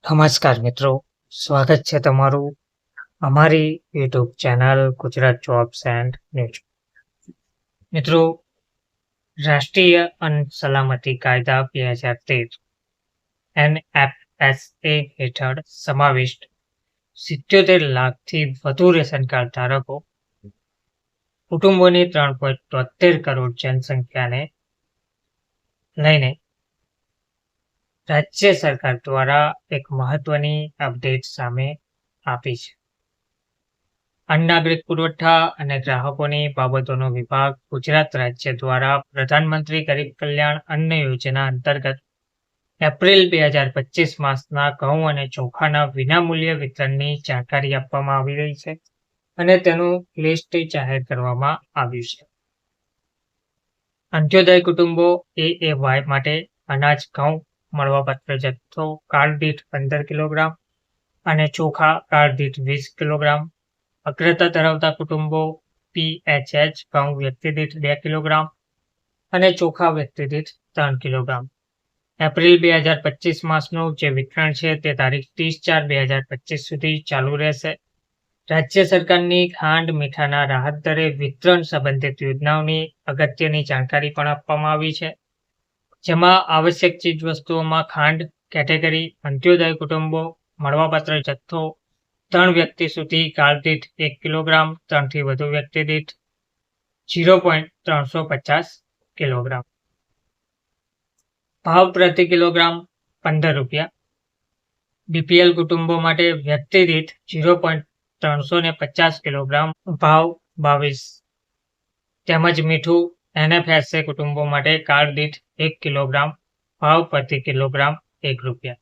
નમસ્કાર મિત્રો, સ્વાગત છે તમારું અમારી YouTube channel Gujarat jobs and news. મિત્રો, રાષ્ટ્રીય અન્ન સલામતી કાયદા 2013 NFSA હેઠળ સમાવિષ્ટ 77 લાખથી વધુ રેશન કાર્ડ ધારકો કુટુંબોની 3.73 કરોડ જનસંખ્યાને લઈને રાજ્ય સરકાર દ્વારા એક મહત્વની અપડેટ સામે આપી છે. અન્ન નાગરિક પુરવઠા અને ગ્રાહકોની બાબતોનો વિભાગ ગુજરાત રાજ્ય દ્વારા પ્રધાનમંત્રી ગરીબ કલ્યાણ અન્ન યોજના અંતર્ગત એપ્રિલ 2025 માસના ઘઉં અને ચોખાના વિનામૂલ્ય વિતરણની જાણકારી આપવામાં આવી રહી છે અને તેનું લિસ્ટ જાહેર કરવામાં આવ્યું છે. અંત્યોદય કુટુંબો AAY માટે અનાજ ઘઉં મળવાપાત્ર જથ્થો કાર્ડ દીઠ 15 કિલોગ્રામ અને ચોખા કાર્ડ દીઠ 20 કિલોગ્રામ. અગ્રતા ધરાવતા કુટુંબો PHH ઘઉં વ્યક્તિ દીઠ 2 કિલોગ્રામ અને ચોખા વ્યક્તિ દીઠ 3 કિલોગ્રામ. એપ્રિલ 2025 માસનું જે વિતરણ છે તે તારીખ 30/4/2025 સુધી ચાલુ રહેશે. રાજ્ય સરકારની ખાંડ મીઠાના રાહત દરે વિતરણ સંબંધિત યોજનાઓની અગત્યની જાણકારી પણ આપવામાં આવી છે, જેમાં આવશ્યક ચીજવસ્તુઓમાં ખાંડ કેટેગરી અંત્યોદય કુટુંબો મળવાપાત્ર જથ્થો 3 વ્યક્તિ સુધી કાર્ડ દીઠ 1 કિલોગ્રામ, 3 થી વધુ વ્યક્તિ દીઠ 0.350 કિલોગ્રામ. ભાવ પ્રતિ કિલોગ્રામ 15 રૂપિયા. BPL કુટુંબો માટે વ્યક્તિ દીઠ 0.350 કિલોગ્રામ ભાવ 22. તેમજ મીઠું NFSA કુટુંબો માટે કાર્ડ દીઠ 1 કિલોગ્રામ ભાવ પ્રતિ કિલોગ્રામ 1 રૂપિયા.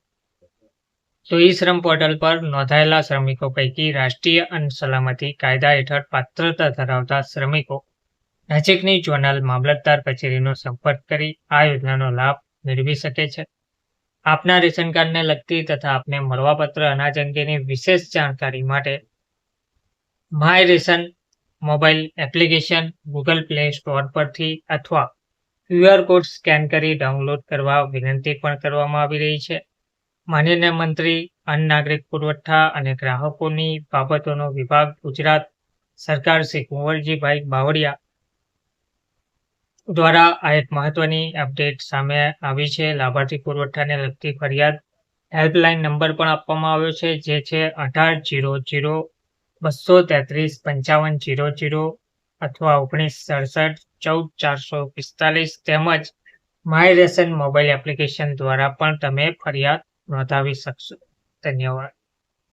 તો ઈ-શ્રમ પોર્ટલ પર નોંધાયેલા શ્રમિકો પૈકી રાષ્ટ્રીય અન્ન સલામતી કાયદા હેઠળ પાત્રતા ધરાવતા શ્રમિકો નજીકની ઝોનલ મામલતદાર કચેરીનો સંપર્ક કરી આ યોજનાનો લાભ મેળવી શકે છે. આપના રેશન કાર્ડને લગતી તથા આપને મળવાપાત્ર અનાજ અંગેની વિશેષ જાણકારી માટે my ration mobile application Google play store પરથી અથવા QR કોડ સ્કેન કરી ડાઉનલોડ કરવા વિનંતી પણ કરવામાં આવી રહી છે. માનનીય મંત્રી અન્ન નાગરિક પુરવઠા અને ગ્રાહકોની બાબતોનો વિભાગ ગુજરાત સરકાર શ્રી કુંવરજીભાઈ બાવળિયા દ્વારા આ એક મહત્વની અપડેટ સામે આવી છે. લાભાર્થી પુરવઠાને લગતી ફરિયાદ હેલ્પલાઇન નંબર પણ આપવામાં આવ્યો છે, જે છે 1800-233-5500 અથવા 1967-14-445 તેમજ માય રેશન મોબાઈલ એપ્લિકેશન દ્વારા પણ તમે ફરિયાદ નોંધાવી શકશો. ધન્યવાદ.